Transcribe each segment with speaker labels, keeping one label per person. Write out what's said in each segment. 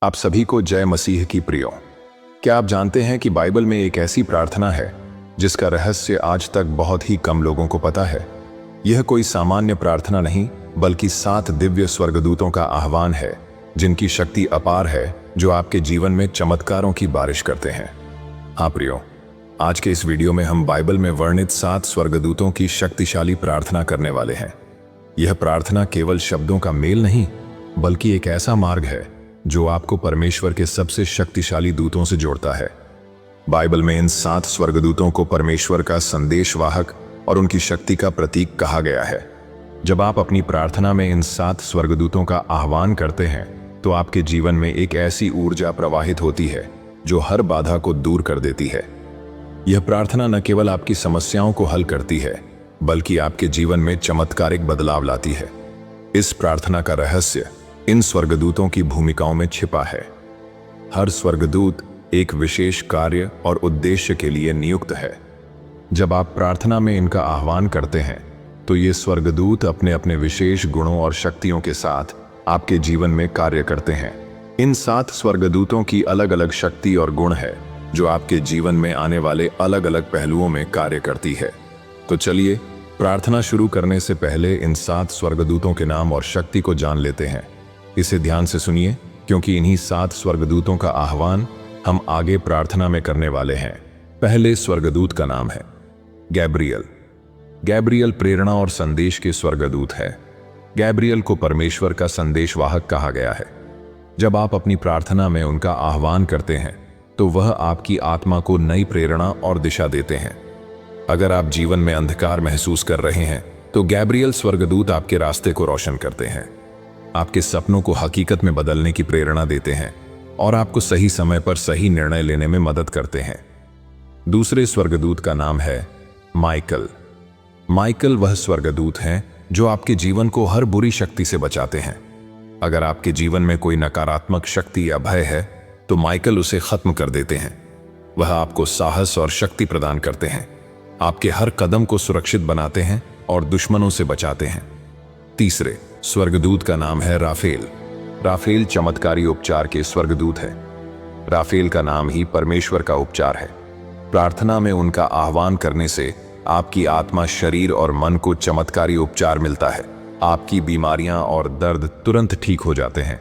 Speaker 1: आप सभी को जय मसीह की प्रियो। क्या आप जानते हैं कि बाइबल में एक ऐसी प्रार्थना है जिसका रहस्य आज तक बहुत ही कम लोगों को पता है। यह कोई सामान्य प्रार्थना नहीं बल्कि 7 दिव्य स्वर्गदूतों का आह्वान है जिनकी शक्ति अपार है, जो आपके जीवन में चमत्कारों की बारिश करते हैं। हाँ प्रियो, आज के इस वीडियो में हम बाइबल में वर्णित 7 स्वर्गदूतों की शक्तिशाली प्रार्थना करने वाले हैं। यह प्रार्थना केवल शब्दों का मेल नहीं बल्कि एक ऐसा मार्ग है जो आपको परमेश्वर के सबसे शक्तिशाली दूतों से जोड़ता है। बाइबल में इन 7 स्वर्गदूतों को परमेश्वर का संदेशवाहक और उनकी शक्ति का प्रतीक कहा गया है। जब आप अपनी प्रार्थना में इन 7 स्वर्गदूतों का आह्वान करते हैं तो आपके जीवन में एक ऐसी ऊर्जा प्रवाहित होती है जो हर बाधा को दूर कर देती है। यह प्रार्थना न केवल आपकी समस्याओं को हल करती है बल्कि आपके जीवन में चमत्कारिक बदलाव लाती है। इस प्रार्थना का रहस्य इन स्वर्गदूतों की भूमिकाओं में छिपा है। हर स्वर्गदूत एक विशेष कार्य और उद्देश्य के लिए नियुक्त है। जब आप प्रार्थना में इनका आह्वान करते हैं तो ये स्वर्गदूत अपने अपने विशेष गुणों और शक्तियों के साथ आपके जीवन में कार्य करते हैं। इन 7 स्वर्गदूतों की अलग अलग शक्ति और गुण है जो आपके जीवन में आने वाले अलग अलग पहलुओं में कार्य करती है। तो चलिए प्रार्थना शुरू करने से पहले इन 7 स्वर्गदूतों के नाम और शक्ति को जान लेते हैं। इसे ध्यान से सुनिए क्योंकि इन्हीं 7 स्वर्गदूतों का आह्वान हम आगे प्रार्थना में करने वाले हैं। पहले स्वर्गदूत का नाम है गैब्रियल। गैब्रियल प्रेरणा और संदेश के स्वर्गदूत है। गैब्रियल को परमेश्वर का संदेशवाहक कहा गया है। जब आप अपनी प्रार्थना में उनका आह्वान करते हैं तो वह आपकी आत्मा को नई प्रेरणा और दिशा देते हैं। अगर आप जीवन में अंधकार महसूस कर रहे हैं तो गैब्रियल स्वर्गदूत आपके रास्ते को रोशन करते हैं, आपके सपनों को हकीकत में बदलने की प्रेरणा देते हैं और आपको सही समय पर सही निर्णय लेने में मदद करते हैं। दूसरे स्वर्गदूत का नाम है माइकल। माइकल वह स्वर्गदूत हैं जो आपके जीवन को हर बुरी शक्ति से बचाते हैं। अगर आपके जीवन में कोई नकारात्मक शक्ति या भय है तो माइकल उसे खत्म कर देते हैं। वह आपको साहस और शक्ति प्रदान करते हैं, आपके हर कदम को सुरक्षित बनाते हैं और दुश्मनों से बचाते हैं। तीसरे स्वर्गदूत का नाम है राफेल। राफेल चमत्कारी उपचार के स्वर्गदूत है। राफेल का नाम ही परमेश्वर का उपचार है। प्रार्थना में उनका आह्वान करने से आपकी आत्मा, शरीर और मन को चमत्कारी उपचार मिलता है। आपकी बीमारियां और दर्द तुरंत ठीक हो जाते हैं।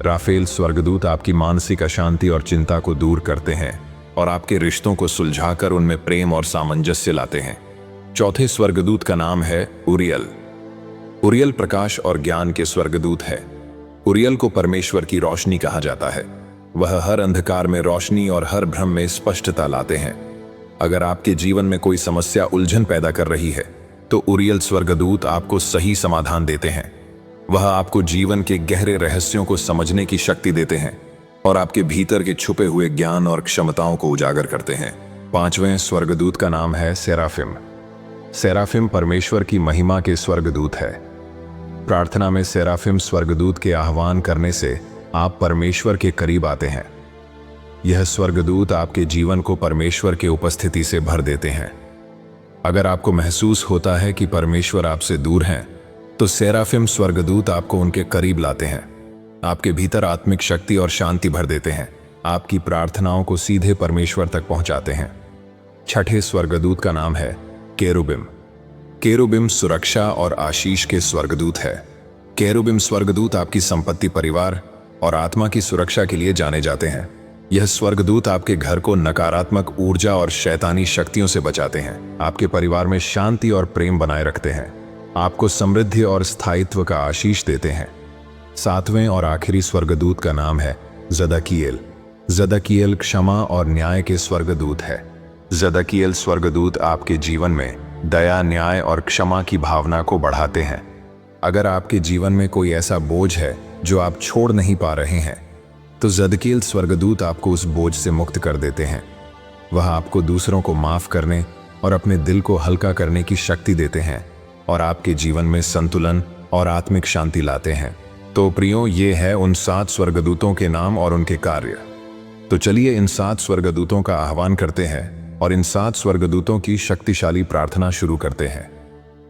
Speaker 1: राफेल स्वर्गदूत आपकी मानसिक अशांति और चिंता को दूर करते हैं और आपके रिश्तों को सुलझाकर उनमें प्रेम और सामंजस्य लाते हैं। चौथे स्वर्गदूत का नाम है उरियल। उरियल प्रकाश और ज्ञान के स्वर्गदूत है। उरियल को परमेश्वर की रोशनी कहा जाता है। वह हर अंधकार में रोशनी और हर भ्रम में स्पष्टता लाते हैं। अगर आपके जीवन में कोई समस्या उलझन पैदा कर रही है तो उरियल स्वर्गदूत आपको सही समाधान देते हैं। वह आपको जीवन के गहरे रहस्यों को समझने की शक्ति देते हैं और आपके भीतर के छुपे हुए ज्ञान और क्षमताओं को उजागर करते हैं। पांचवें स्वर्गदूत का नाम है सेराफिम। सेराफिम परमेश्वर की महिमा के स्वर्गदूत है। प्रार्थना में सेराफिम स्वर्गदूत के आह्वान करने से आप परमेश्वर के करीब आते हैं। यह स्वर्गदूत आपके जीवन को परमेश्वर के उपस्थिति से भर देते हैं। अगर आपको महसूस होता है कि परमेश्वर आपसे दूर हैं तो सेराफिम स्वर्गदूत आपको उनके करीब लाते हैं, आपके भीतर आत्मिक शक्ति और शांति भर देते हैं, आपकी प्रार्थनाओं को सीधे परमेश्वर तक पहुंचाते हैं। छठे स्वर्गदूत का नाम है केरुबिम। केरुबिम सुरक्षा और आशीष के स्वर्गदूत है। केरुबिम स्वर्गदूत आपकी संपत्ति, परिवार और आत्मा की सुरक्षा के लिए जाने जाते हैं। यह स्वर्गदूत आपके घर को नकारात्मक ऊर्जा और शैतानी शक्तियों से बचाते हैं, आपके परिवार में शांति और प्रेम बनाए रखते हैं, आपको समृद्धि और स्थायित्व का आशीष देते हैं। सातवें और आखिरी स्वर्गदूत का नाम है जदकिएल। जदकिएल क्षमा और न्याय के स्वर्गदूत है। जदकिएल स्वर्गदूत आपके जीवन में दया, न्याय और क्षमा की भावना को बढ़ाते हैं। अगर आपके जीवन में कोई ऐसा बोझ है जो आप छोड़ नहीं पा रहे हैं तो जदकिएल स्वर्गदूत आपको उस बोझ से मुक्त कर देते हैं। वह आपको दूसरों को माफ करने और अपने दिल को हल्का करने की शक्ति देते हैं और आपके जीवन में संतुलन और आत्मिक शांति लाते हैं। तो प्रियो, ये है उन 7 स्वर्गदूतों के नाम और उनके कार्य। तो चलिए इन 7 स्वर्गदूतों का आह्वान करते हैं और इन 7 स्वर्गदूतों की शक्तिशाली प्रार्थना शुरू करते हैं।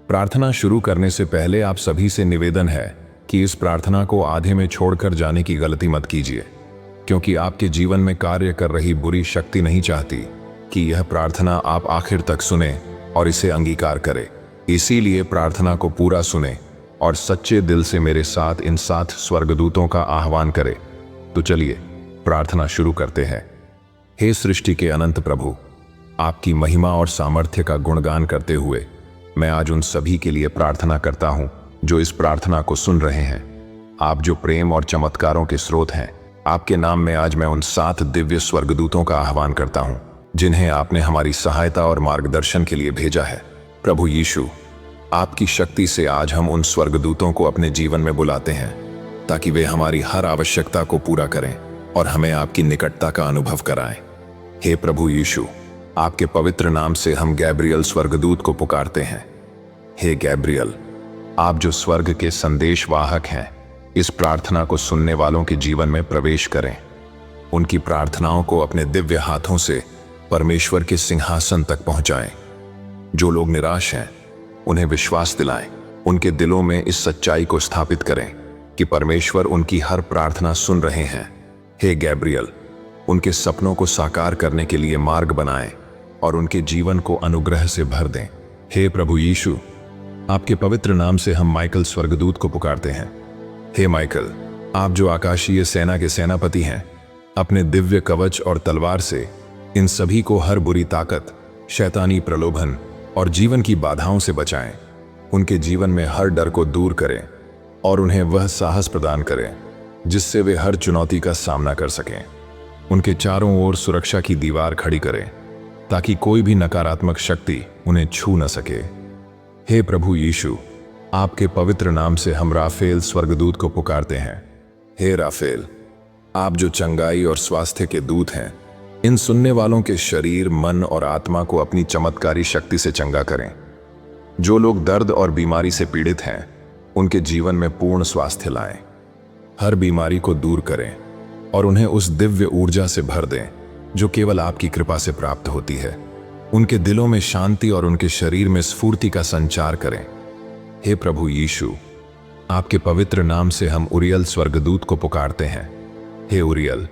Speaker 1: प्रार्थना शुरू करने से पहले आप सभी से निवेदन है कि इस प्रार्थना को आधे में छोड़कर जाने की गलती मत कीजिए। क्योंकि आपके जीवन में कार्य कर रही बुरी शक्ति नहीं चाहती कि यह प्रार्थना आप आखिर तक सुने और इसे अंगीकार करें। इसीलिए प्रार्थना को पूरा सुने और सच्चे दिल से मेरे साथ इन 7 स्वर्गदूतों का आह्वान करें। तो चलिए प्रार्थना शुरू करते हैं। हे सृष्टि के अनंत प्रभु, आपकी महिमा और सामर्थ्य का गुणगान करते हुए मैं आज उन सभी के लिए प्रार्थना करता हूं जो इस प्रार्थना को सुन रहे हैं। आप जो प्रेम और चमत्कारों के स्रोत हैं, आपके नाम में आज मैं उन 7 दिव्य स्वर्गदूतों का आह्वान करता हूं जिन्हें आपने हमारी सहायता और मार्गदर्शन के लिए भेजा है। प्रभु यीशु, आपकी शक्ति से आज हम उन स्वर्गदूतों को अपने जीवन में बुलाते हैं ताकि वे हमारी हर आवश्यकता को पूरा करें और हमें आपकी निकटता का अनुभव कराएं। हे प्रभु यीशु, आपके पवित्र नाम से हम गैब्रियल स्वर्गदूत को पुकारते हैं। हे गैब्रियल, आप जो स्वर्ग के संदेशवाहक हैं, इस प्रार्थना को सुनने वालों के जीवन में प्रवेश करें। उनकी प्रार्थनाओं को अपने दिव्य हाथों से परमेश्वर के सिंहासन तक पहुंचाएं। जो लोग निराश हैं, उन्हें विश्वास दिलाएं। उनके दिलों में इस सच्चाई को स्थापित करें कि परमेश्वर उनकी हर प्रार्थना सुन रहे हैं। हे गैब्रियल, उनके सपनों को साकार करने के लिए मार्ग बनाएं और उनके जीवन को अनुग्रह से भर दें। हे प्रभु यीशु, आपके पवित्र नाम से हम माइकल स्वर्गदूत को पुकारते हैं। हे माइकल, आप जो आकाशीय सेना के सेनापति हैं, अपने दिव्य कवच और तलवार से इन सभी को हर बुरी ताकत, शैतानी प्रलोभन और जीवन की बाधाओं से बचाएं। उनके जीवन में हर डर को दूर करें और उन्हें वह साहस प्रदान करें जिससे वे हर चुनौती का सामना कर सकें। उनके चारों ओर सुरक्षा की दीवार खड़ी करें ताकि कोई भी नकारात्मक शक्ति उन्हें छू न सके। हे प्रभु यीशु, आपके पवित्र नाम से हम राफेल स्वर्गदूत को पुकारते हैं। हे राफेल, आप जो चंगाई और स्वास्थ्य के दूत हैं, इन सुनने वालों के शरीर, मन और आत्मा को अपनी चमत्कारी शक्ति से चंगा करें। जो लोग दर्द और बीमारी से पीड़ित हैं, उनके जीवन में पूर्ण स्वास्थ्य लाएं। हर बीमारी को दूर करें और उन्हें उस दिव्य ऊर्जा से भर दें जो केवल आपकी कृपा से प्राप्त होती है। उनके दिलों में शांति और उनके शरीर में स्फूर्ति का संचार करें। हे प्रभु यीशु, आपके पवित्र नाम से हम उरियल स्वर्गदूत को पुकारते हैं। हे उरियल,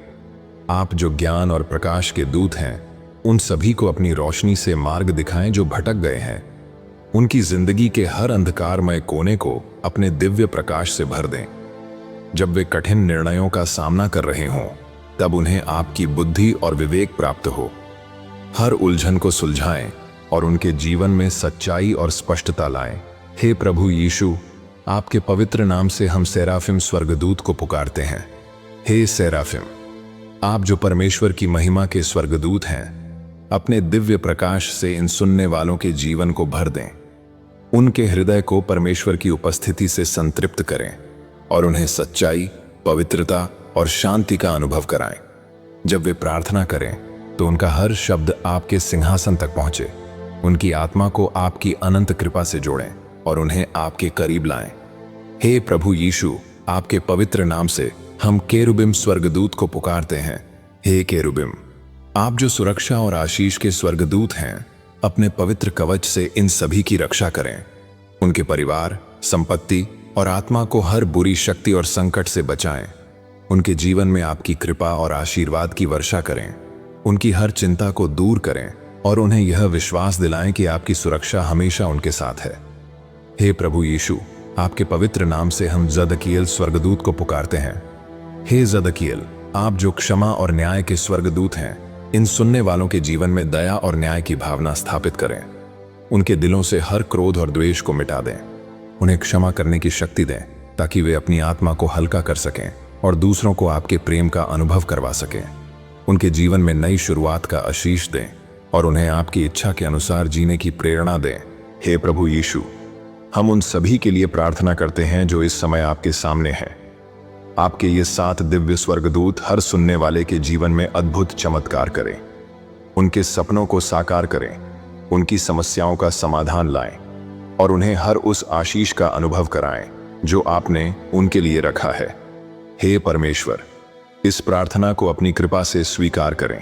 Speaker 1: आप जो ज्ञान और प्रकाश के दूत हैं, उन सभी को अपनी रोशनी से मार्ग दिखाएं जो भटक गए हैं। उनकी जिंदगी के हर अंधकारमय कोने को अपने दिव्य प्रकाश से भर दें। जब वे कठिन निर्णयों का सामना कर रहे हों, तब उन्हें आपकी बुद्धि और विवेक प्राप्त हो। हर उलझन को सुलझाएं और उनके जीवन में सच्चाई और स्पष्टता लाएं। हे प्रभु यीशु, आपके पवित्र नाम से हम सेराफिम स्वर्गदूत को पुकारते हैं। हे सेराफिम, आप जो परमेश्वर की महिमा के स्वर्गदूत हैं, अपने दिव्य प्रकाश से इन सुनने वालों के जीवन को भर दें। उनके हृदय को परमेश्वर की उपस्थिति से संतृप्त करें और उन्हें सच्चाई, पवित्रता और शांति का अनुभव कराएं। जब वे प्रार्थना करें तो उनका हर शब्द आपके सिंहासन तक पहुंचे। उनकी आत्मा को आपकी अनंत कृपा से जोड़ें और उन्हें आपके करीब लाएं। हे प्रभु यीशु, आपके पवित्र नाम से हम केरुबिम स्वर्गदूत को पुकारते हैं। हे केरुबिम, आप जो सुरक्षा और आशीष के स्वर्गदूत हैं, अपने पवित्र कवच से इन सभी की रक्षा करें। उनके परिवार, संपत्ति और आत्मा को हर बुरी शक्ति और संकट से बचाएं। उनके जीवन में आपकी कृपा और आशीर्वाद की वर्षा करें। उनकी हर चिंता को दूर करें और उन्हें यह विश्वास दिलाएं कि आपकी सुरक्षा हमेशा उनके साथ है। हे प्रभु यीशु, आपके पवित्र नाम से हम जदकियल स्वर्गदूत को पुकारते हैं। हे जदकियल, आप जो क्षमा और न्याय के स्वर्गदूत हैं, इन सुनने वालों के जीवन में दया और न्याय की भावना स्थापित करें। उनके दिलों से हर क्रोध और द्वेष को मिटा दें। उन्हें क्षमा करने की शक्ति दें ताकि वे अपनी आत्मा को हल्का कर सकें और दूसरों को आपके प्रेम का अनुभव करवा सकें। उनके जीवन में नई शुरुआत का आशीष दें और उन्हें आपकी इच्छा के अनुसार जीने की प्रेरणा दें। हे प्रभु यीशु, हम उन सभी के लिए प्रार्थना करते हैं जो इस समय आपके सामने हैं। आपके ये 7 दिव्य स्वर्गदूत हर सुनने वाले के जीवन में अद्भुत चमत्कार करें। उनके सपनों को साकार करें, उनकी समस्याओं का समाधान लाएं और उन्हें हर उस आशीष का अनुभव कराएं जो आपने उनके लिए रखा है। हे परमेश्वर, इस प्रार्थना को अपनी कृपा से स्वीकार करें।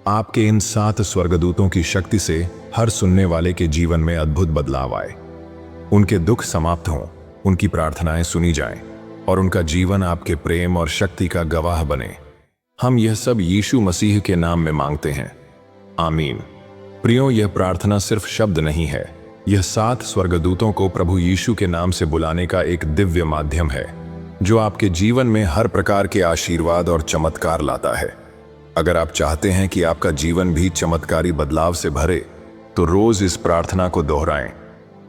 Speaker 1: आपके इन 7 स्वर्गदूतों की शक्ति से हर सुनने वाले के जीवन में अद्भुत बदलाव आए। उनके दुख समाप्त हों, उनकी प्रार्थनाएं सुनी जाएं और उनका जीवन आपके प्रेम और शक्ति का गवाह बने। हम यह सब यीशु मसीह के नाम में मांगते हैं, आमीन। प्रियो, यह प्रार्थना सिर्फ शब्द नहीं है, यह 7 स्वर्गदूतों को प्रभु यीशु के नाम से बुलाने का एक दिव्य माध्यम है जो आपके जीवन में हर प्रकार के आशीर्वाद और चमत्कार लाता है। अगर आप चाहते हैं कि आपका जीवन भी चमत्कारी बदलाव से भरे, तो रोज इस प्रार्थना को दोहराएं।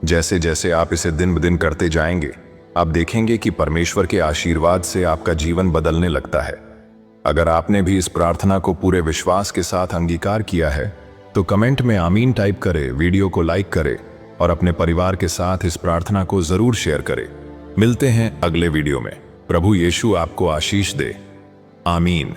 Speaker 1: जैसे जैसे आप इसे दिन ब दिन करते जाएंगे, आप देखेंगे कि परमेश्वर के आशीर्वाद से आपका जीवन बदलने लगता है। अगर आपने भी इस प्रार्थना को पूरे विश्वास के साथ अंगीकार किया है, तो कमेंट में आमीन टाइप करें, वीडियो को लाइक करें और अपने परिवार के साथ इस प्रार्थना को जरूर शेयर करें। मिलते हैं अगले वीडियो में। प्रभु यीशु आपको आशीष दे, आमीन।